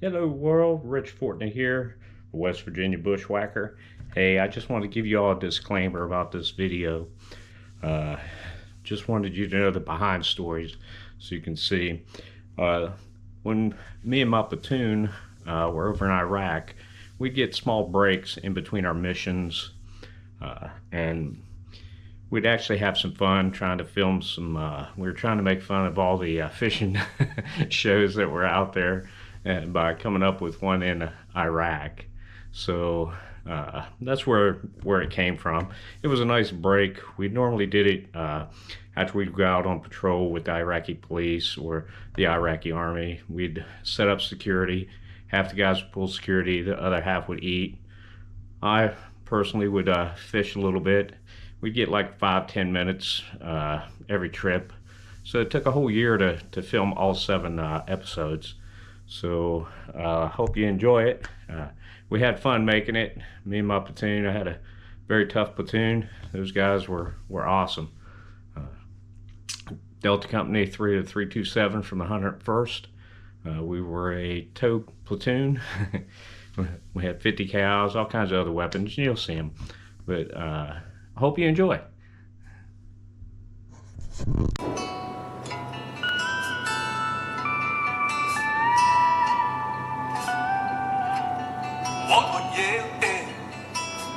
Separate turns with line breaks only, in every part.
Hello world, Rich Fortney here, West Virginia Bushwhacker. Hey, I just want to give you all a disclaimer about this video. Uh, just wanted you to know the behind stories so you can see. When me and my platoon were over in Iraq, we'd get small breaks in between our missions, and we'd actually have some fun trying to film some. We were trying to make fun of all the fishing shows that were out there, and by coming up with one in Iraq. So that's where it came from. It was a nice break. We normally did it after we'd go out on patrol with the Iraqi police or the Iraqi army. We'd set up security. Half the guys would pull security, the other half would eat. I personally would fish a little bit. We'd get like 5-10 minutes every trip. So it took a whole year to film all 7 episodes. So hope you enjoy it. We had fun making it. Me and my platoon, I had a very tough platoon. Those guys were awesome. Delta Company 3 to 327 from the 101st. We were a tow platoon. We had 50 cows, all kinds of other weapons. You'll see them. But I hope you enjoy.
What would you do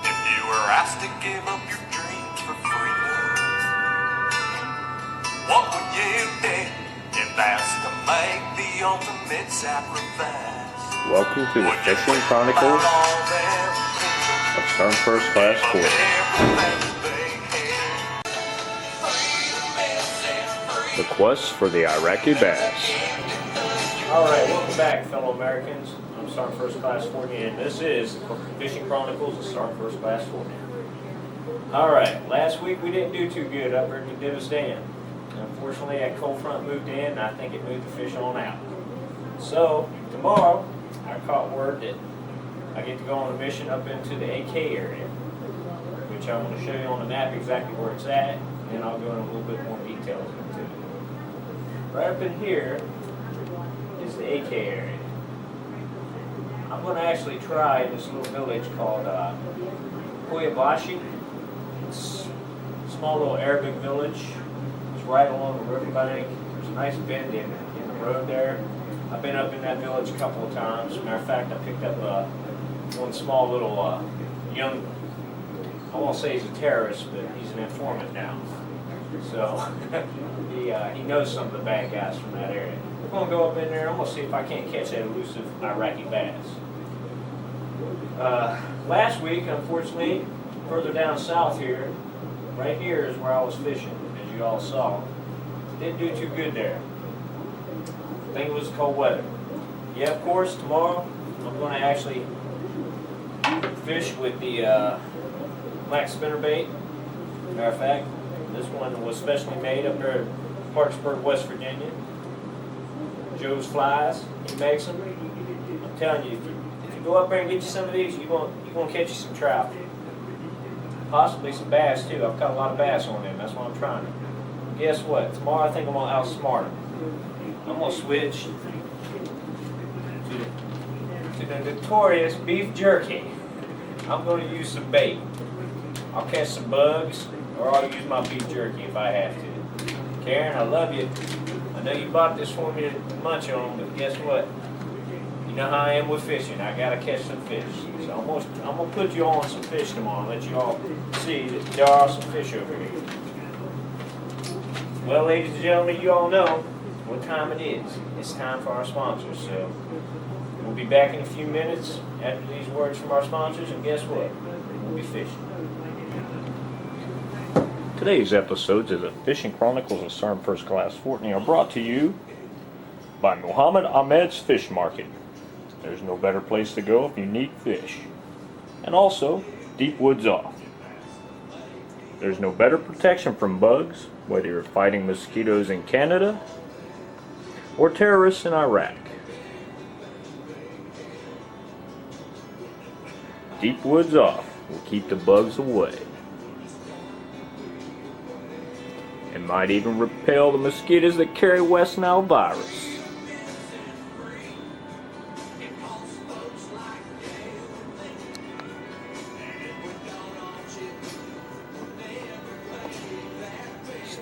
if you were asked to give up your dreams for freedom? What would you do if asked to make the ultimate sacrifice?
Welcome to the Fishing Chronicles of Stern First Class Fortney. The quest for the Iraqi bass. Alright, welcome back, fellow Americans. I'm Sergeant First Class Fortney, and this is the Fishing Chronicles of Sergeant First Class Fortney. Alright, last week we didn't do too good up here in Davistan. Unfortunately, that cold front moved in, and I think it moved the fish on out. So, tomorrow, I caught word that I get to go on a mission up into the AK area, which I want to show you on the map exactly where it's at, and I'll go into a little bit more details into it. Right up in here is the AK area. I'm going to actually try this little village called Koyabashi. It's a small little Arabic village. It's right along the riverbank. There's a nice bend in the road there. I've been up in that village a couple of times. As a matter of fact, I picked up one small little young, I won't say he's a terrorist, but he's an informant now. So he knows some of the bad guys from that area. We're going to go up in there. I'm going to see if I can't catch that elusive Iraqi bass. Last week, unfortunately, further down south here, right here is where I was fishing, as you all saw. Didn't do too good there. I think it was cold weather. Yeah, of course, tomorrow I'm going to actually fish with the black spinnerbait. Matter of fact, this one was specially made up there in Parkersburg, West Virginia. Joe's Flies, he makes them. I'm telling you, if you go up there and get you some of these, you're going to catch you some trout. Possibly some bass too. I've caught a lot of bass on them. That's what I'm trying to. Guess what? Tomorrow I think I'm going to outsmart them. I'm going to switch to the notorious beef jerky. I'm going to use some bait. I'll catch some bugs, or I'll use my beef jerky if I have to. Karen, I love you. I know you bought this for me to munch on, but guess what? You know how I am with fishing. I gotta catch some fish. So I'm gonna put you on some fish tomorrow and let you all see that there are some fish over here. Well, ladies and gentlemen, you all know what time it is. It's time for our sponsors. So we'll be back in a few minutes after these words from our sponsors, and guess what? We'll be fishing. Today's episodes of the Fishing Chronicles of Sergeant First Class Fortney are brought to you by Muhammad Ahmed's Fish Market. There's no better place to go if you need fish. And also, Deep Woods Off. There's no better protection from bugs, whether you're fighting mosquitoes in Canada or terrorists in Iraq. Deep Woods Off will keep the bugs away. And might even repel the mosquitoes that carry West Nile virus.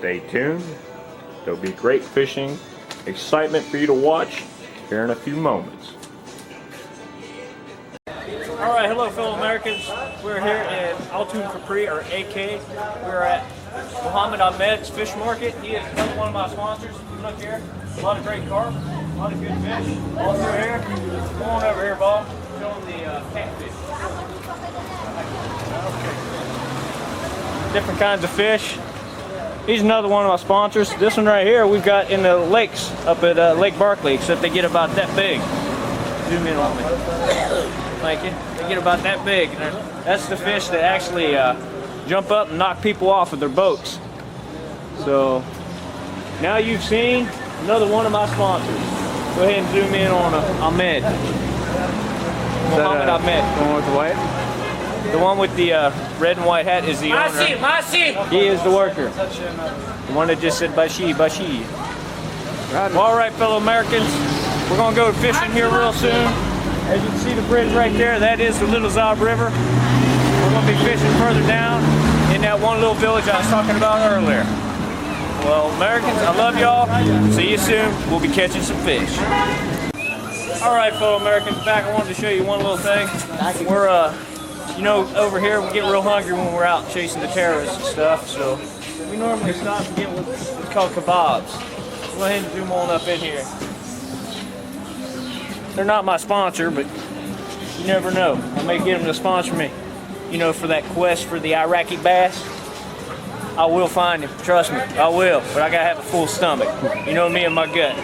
Stay tuned. There'll be great fishing excitement for you to watch here in a few moments.
Alright, hello fellow Americans. We're here in Platoon Capri, or AK. We're at Muhammad Ahmed's fish market. He is another one of my sponsors. Look here, a lot of great carp, a lot of good fish. All through here. Come on over here, Bob. Show them the catfish. Different kinds of fish. He's another one of my sponsors. This one right here we've got in the lakes up at Lake Barkley, except they get about that big. Zoom in on me. Thank you. They get about that big. That's the fish that actually jump up and knock people off with their boats. So now you've seen another one of my sponsors. Go ahead and zoom in on Ahmed. Muhammad Ahmed.
The one with the white?
The one with the red and white hat is the owner. He is the worker. The one that just said Bashi, Bashi. Well, all right, fellow Americans, we're going to go fishing here real soon. As you can see the bridge right there, that is the Little Zaab River. We're going to be fishing further down in that one little village I was talking about earlier. Well, Americans, I love y'all. See you soon. We'll be catching some fish. All right, fellow Americans, back. I wanted to show you one little thing. We're you know, over here we get real hungry when we're out chasing the terrorists and stuff, so we normally stop and get what's called kebabs. Go ahead and zoom on up in here. They're not my sponsor, but you never know. I may get them to sponsor me, you know, for that quest for the Iraqi bass. I will find him, trust me, I will, but I gotta have a full stomach. You know me and my gut.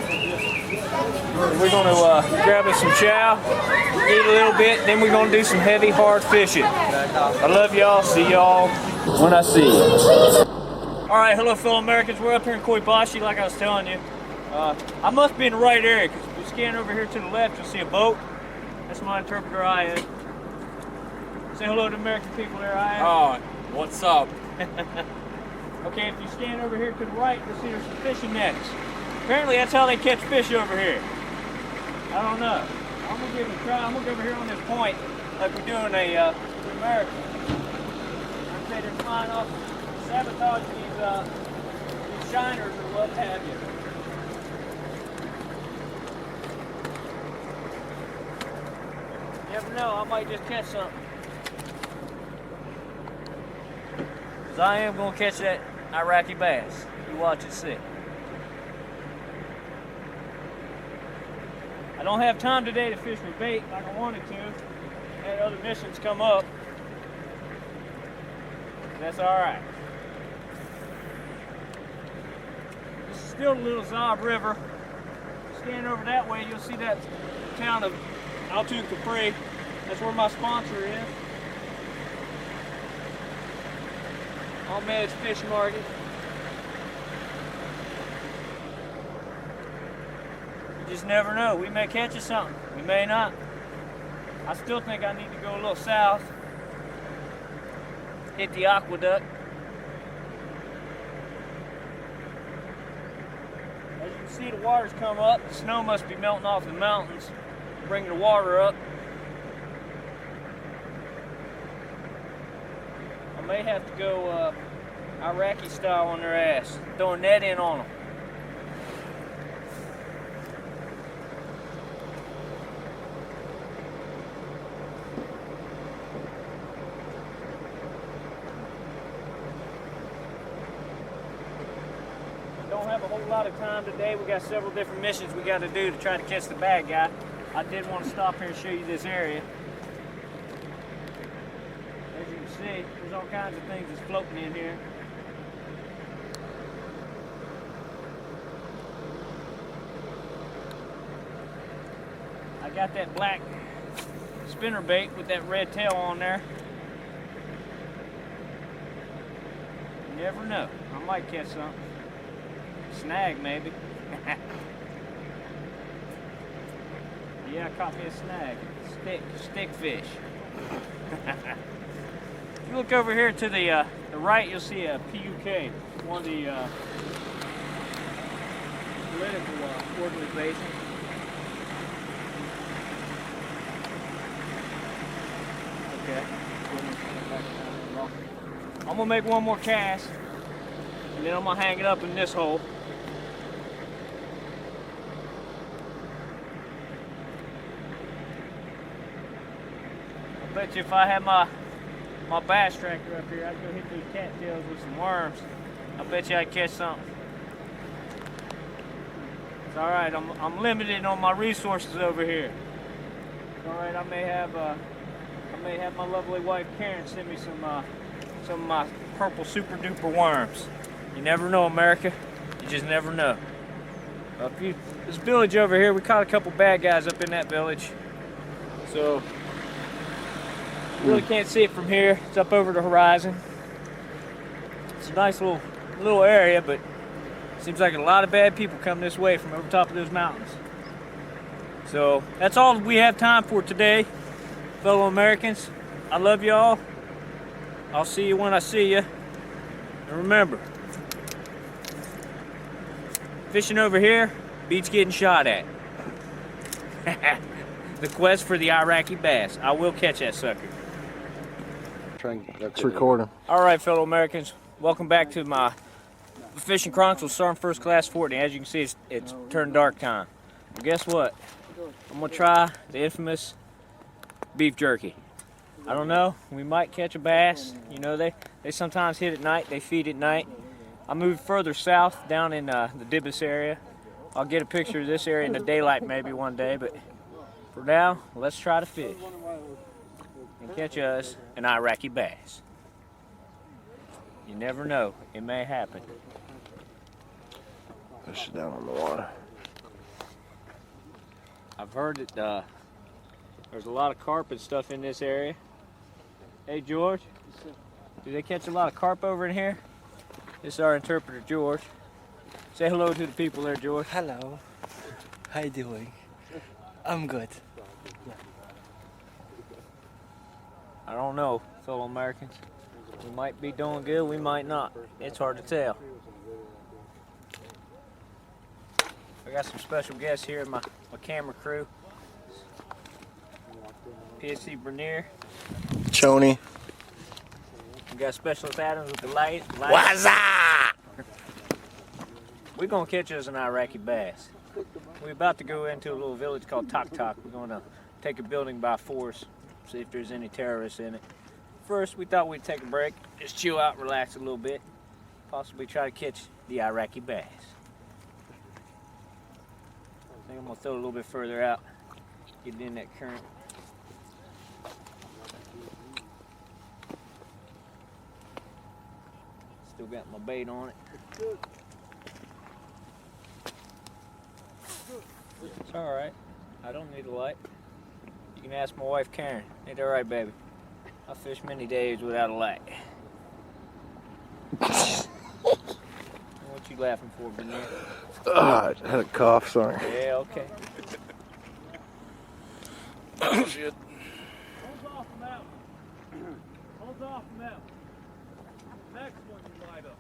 We're gonna grab us some chow, eat a little bit, then we're gonna do some heavy, hard fishing. I love y'all, see y'all when I see you. All right, hello fellow Americans, we're up here in Koibashi like I was telling you. I must be in the right area, because if you scan over here to the left, you'll see a boat. That's my interpreter, I am. Say hello to American people there, I am.
Oh, what's up?
Okay, if you scan over here to the right, you'll see there's some fishing nets. Apparently that's how they catch fish over here. I don't know. I'm gonna give it a try. I'm gonna go over here on this point like we're doing a American. I'd say they're flying off, sabotage these shiners or what have you. You never know, I might just catch something. Because I am gonna catch that Iraqi bass. You watch and see. I don't have time today to fish with bait like I wanted to. I had other missions come up. That's alright. This is still the Little Zaab River. Scan over that way, you'll see that town of Platoon Capri. That's where my sponsor is. Ahmed's Fish Market. You just never know. We may catch you something. We may not. I still think I need to go a little south. Hit the aqueduct. As you can see, the water's come up. The snow must be melting off the mountains, bringing the water up. I may have to go Iraqi style on their ass. Throw a net in on them. Don't have a whole lot of time today. We got several different missions we got to do to try to catch the bad guy. I did want to stop here and show you this area. As you can see, there's all kinds of things that's floating in here. I got that black spinner bait with that red tail on there. You never know. I might catch something. Snag, maybe. Yeah, I caught me a snag. Stick fish. If you look over here to the right, you'll see a PUK, one of the political organizations. Okay. I'm gonna make one more cast. And then I'm gonna hang it up in this hole. I bet you if I had my bass tracker up here, I'd go hit those cattails with some worms. I bet you I'd catch something. It's all right. I'm limited on my resources over here. It's all right. I may have my lovely wife Karen send me some of my purple super duper worms. You never know, America. You just never know. This village over here, we caught a couple bad guys up in that village. So you really can't see it from here. It's up over the horizon. It's a nice little area, but it seems like a lot of bad people come this way from over top of those mountains. So that's all we have time for today, fellow Americans. I love y'all. I'll see you when I see you. And remember, fishing over here beats getting shot at. The quest for the Iraqi bass. I will catch that sucker.
It's recording.
All right, fellow Americans, welcome back to my Fishing Chronicles Sergeant First Class Fortney. As you can see, it's turned dark time. Well, guess what? I'm gonna try the infamous beef jerky. I don't know, we might catch a bass. You know, they sometimes hit at night, they feed at night. I moved further south down in the Dibus area. I'll get a picture of this area in the daylight maybe one day, but for now, let's try to fish and catch us an Iraqi bass. You never know, it may happen.
Push it down on the water.
I've heard that there's a lot of carp and stuff in this area. Hey George, do they catch a lot of carp over in here? This is our interpreter George. Say hello to the people there, George.
Hello. How you doing? I'm good.
I don't know, fellow Americans. We might be doing good, we might not. It's hard to tell. I got some special guests here, my camera crew. PSC Bernier.
Choney.
We got Specialist Adams with the light.
What's up?
We're gonna catch us an Iraqi bass. We're about to go into a little village called Tok Tok. We're gonna take a building by force, see if there's any terrorists in it. First, we thought we'd take a break, just chill out, relax a little bit, possibly try to catch the Iraqi bass. I think I'm gonna throw it a little bit further out, get it in that current. Still got my bait on it. It's all right. I don't need a light. You can ask my wife Karen. Ain't that right, baby? I fish many days without a light. What you laughing for, Bernier?
I had a cough, sorry.
Yeah, okay.
Oh, shit.
Hold off from out. Hold off from out. Next one you light up.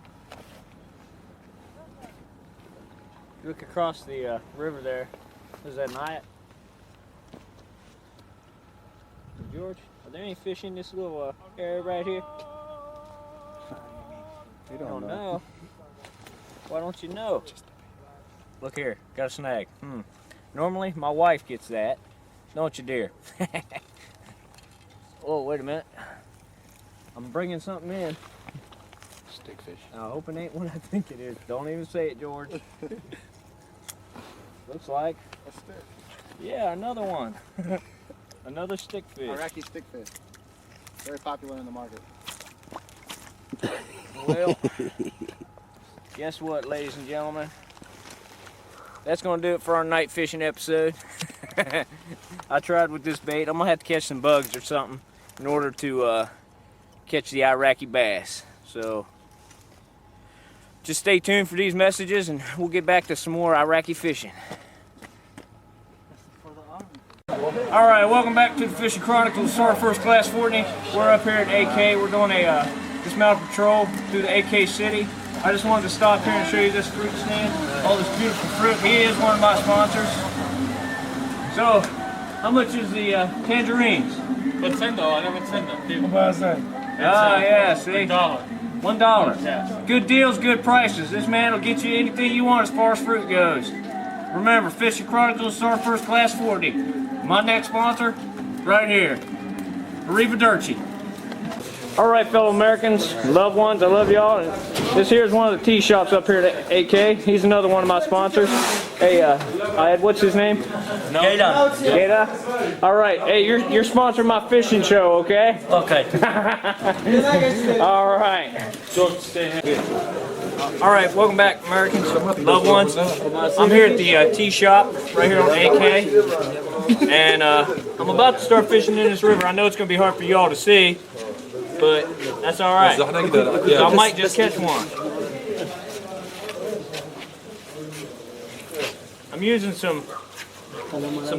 Look across the river there. Is that Nyack? George, are there any fish in this little area right here?
You
don't know. Why don't you know? Look here, got a snag. Normally, my wife gets that. Don't you, dear? Oh, wait a minute. I'm bringing something in.
Stickfish.
I hope it ain't what I think it is. Don't even say it, George. Looks like.
A stick.
Yeah, another one. Another stickfish.
Iraqi stickfish. Very popular in the market.
Well, guess what, ladies and gentlemen? That's gonna do it for our night fishing episode. I tried with this bait. I'm gonna have to catch some bugs or something in order to catch the Iraqi bass. So just stay tuned for these messages and we'll get back to some more Iraqi fishing. All right, welcome back to the Fishing Chronicles, Sergeant First Class Fortney. We're up here at AK. We're doing a dismounted patrol through the AK city. I just wanted to stop here and show you this fruit stand, all this beautiful fruit. He is one of my sponsors. So, how much is the tangerines?
$100, I never $100.
Ah, yeah, see?
$1.
$1. Good deals, good prices. This man will get you anything you want as far as fruit goes. Remember, Fishing Chronicles, Surfers Class 40. My next sponsor, right here. Arrivederci. All right, fellow Americans, loved ones, I love y'all. This here is one of the tea shops up here at AK. He's another one of my sponsors. Hey, Ed, what's his name?
Gayla.
Gada? All right, hey, you're sponsoring my fishing show, okay?
Okay.
All right. All right, welcome back, Americans, loved ones. I'm here at the tea shop right here on AK, and I'm about to start fishing in this river. I know it's going to be hard for y'all to see, but that's all right. I might just catch one. I'm using some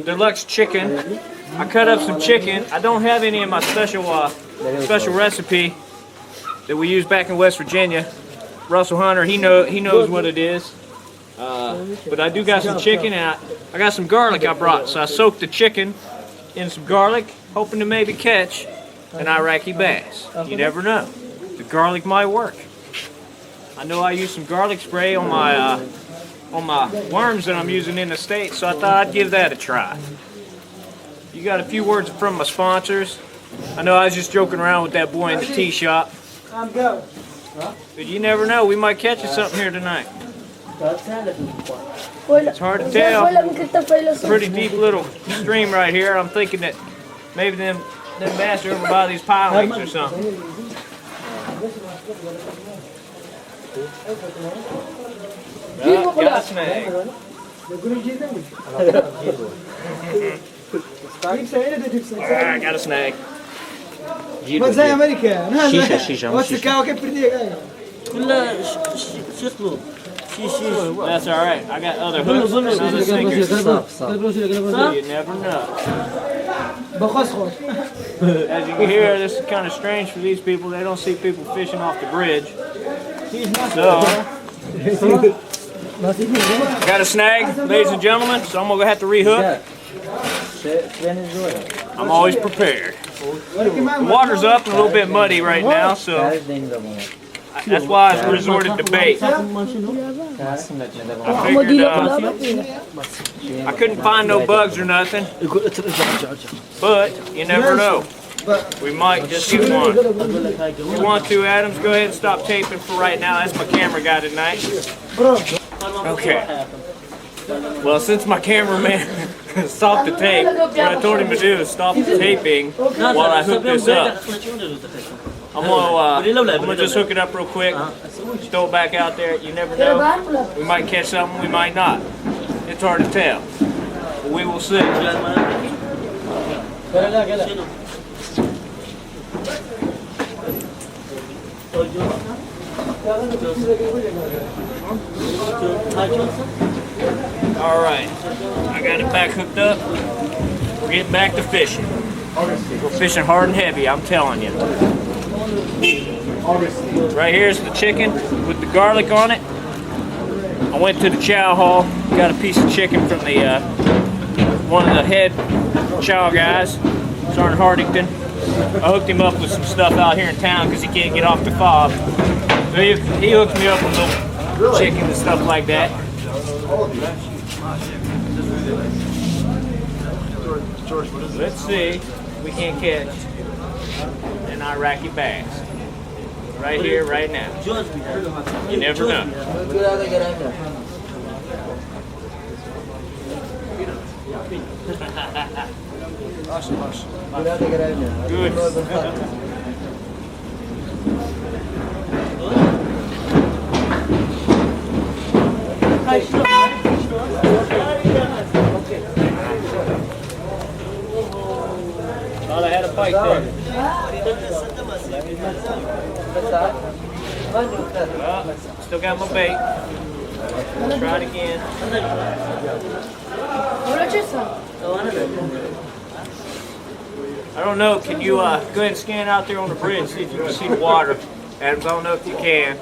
deluxe chicken. I cut up some chicken. I don't have any in my special recipe that we use back in West Virginia. Russell Hunter, he knows what it is. But I do got some chicken, and I got some garlic I brought. So I soaked the chicken in some garlic, hoping to maybe catch an Iraqi bass. You never know. The garlic might work. I know I used some garlic spray on my worms that I'm using in the States, so I thought I'd give that a try. You got a few words from my sponsors. I know I was just joking around with that boy in the tea shop. But you never know, we might catch us something here tonight. It's hard to tell. It's a pretty deep little stream right here. I'm thinking that maybe them bass are over by these pilings or something. Got a snag. I got a snag.
ما زي امريكا شيشه وسكاو كيف بدي
كلها شو اسمه
That's all right. I got other hooks and other stickers. So you never know. As you can hear, this is kind of strange for these people. They don't see people fishing off the bridge. So, got a snag, ladies and gentlemen, so I'm going to have to rehook. I'm always prepared. The water's up and a little bit muddy right now, so that's why I resorted to bait. I figured I couldn't find no bugs or nothing, but you never know. We might just get one. If you want to, Adams, go ahead and stop taping for right now. That's my camera guy tonight. Okay. Well, since my cameraman stopped the tape, what I told him to do is stop the taping while I hook this up. I'm gonna just hook it up real quick, throw it back out there. You never know. We might catch something, we might not. It's hard to tell. But we will see. All right, I got it back hooked up. We're getting back to fishing. We're fishing hard and heavy, I'm telling you. Right here's the chicken with the garlic on it. I went to the chow hall, got a piece of chicken from the one of the head chow guys, Sergeant Hardington. I hooked him up with some stuff out here in town because he can't get off the fob. So he hooked me up with little chicken and stuff like that. Let's see if we can't catch an Iraqi bass. Right here, right now. You never know. Good. Thought I had a pike there. Well, still got my bait. Try it again. I don't know, can you go ahead and scan out there on the bridge, see if you can see the water? Adams, I don't know if you can.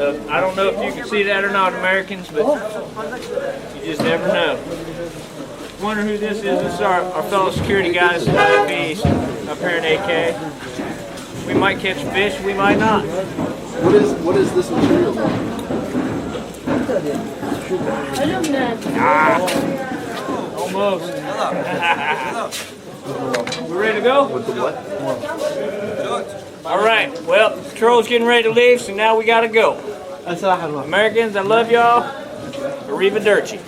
I don't know if you can see that or not, Americans, but you just never know. Wonder who this is. This is our fellow security guys at IFBs up here in AK. We might catch fish, we might not.
What is this material?
Almost. We ready to go?
With the what?
All right. Well, Patrol's getting ready to leave, so now we gotta go. Americans, I love y'all. Arrivederci.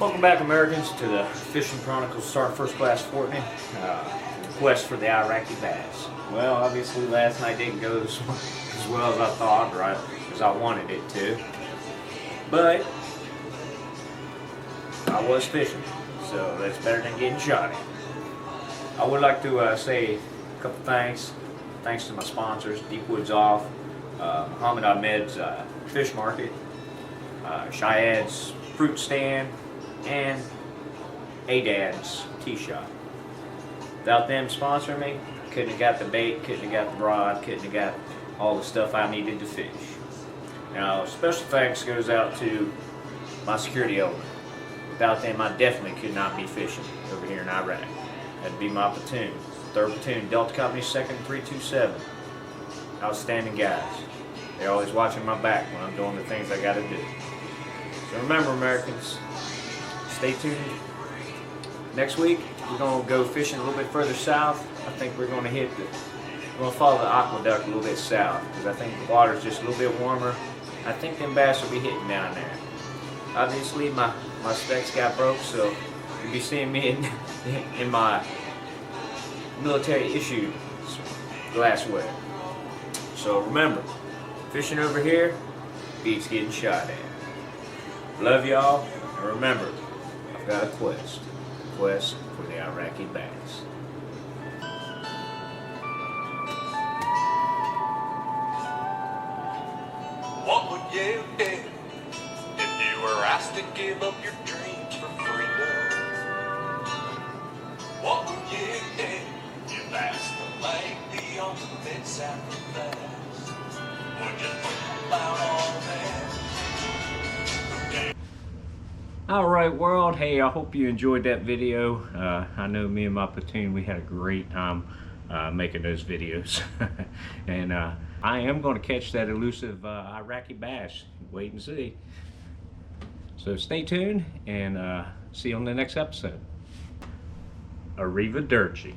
Welcome back, Americans, to the Fishing Chronicles Start First Class Fortney. Quest for the Iraqi bass. Well, obviously last night didn't go as well as I thought, right? As I wanted it to. But I was fishing, so that's better than getting shot at. I would like to say a couple thanks. Thanks to my sponsors, Deep Woods Off, Muhammad Ahmed's Fish Market, Cheyad's Fruit Stand, and Adad's Tea Shop. Without them sponsoring me, couldn't have got the bait, couldn't have got the rod, couldn't have got all the stuff I needed to fish. Now, special thanks goes out to my security element. Without them, I definitely could not be fishing over here in Iraq. That'd be my platoon, 3rd Platoon, Delta Company, 2nd 327. Outstanding guys. They're always watching my back when I'm doing the things I gotta do. So remember, Americans, stay tuned. Next week, we're gonna go fishing a little bit further south. I think we're gonna follow the aqueduct a little bit south, because I think the water's just a little bit warmer. I think them bass will be hitting down there. Obviously, my specs got broke, so you'll be seeing me in my military issued glassware. So remember, fishing over here beats getting shot at. Love y'all, and remember, I've got a quest for the Iraqi bass.
What would you do if you were asked to give up your dreams for freedom? What would you do if asked to make the ultimate sacrifice? Would you think about all that?
Alright world, hey, I hope you enjoyed that video. I know me and my platoon, we had a great time making those videos. And I am going to catch that elusive Iraqi bass. Wait and see. So stay tuned and see you on the next episode. Arrivederci.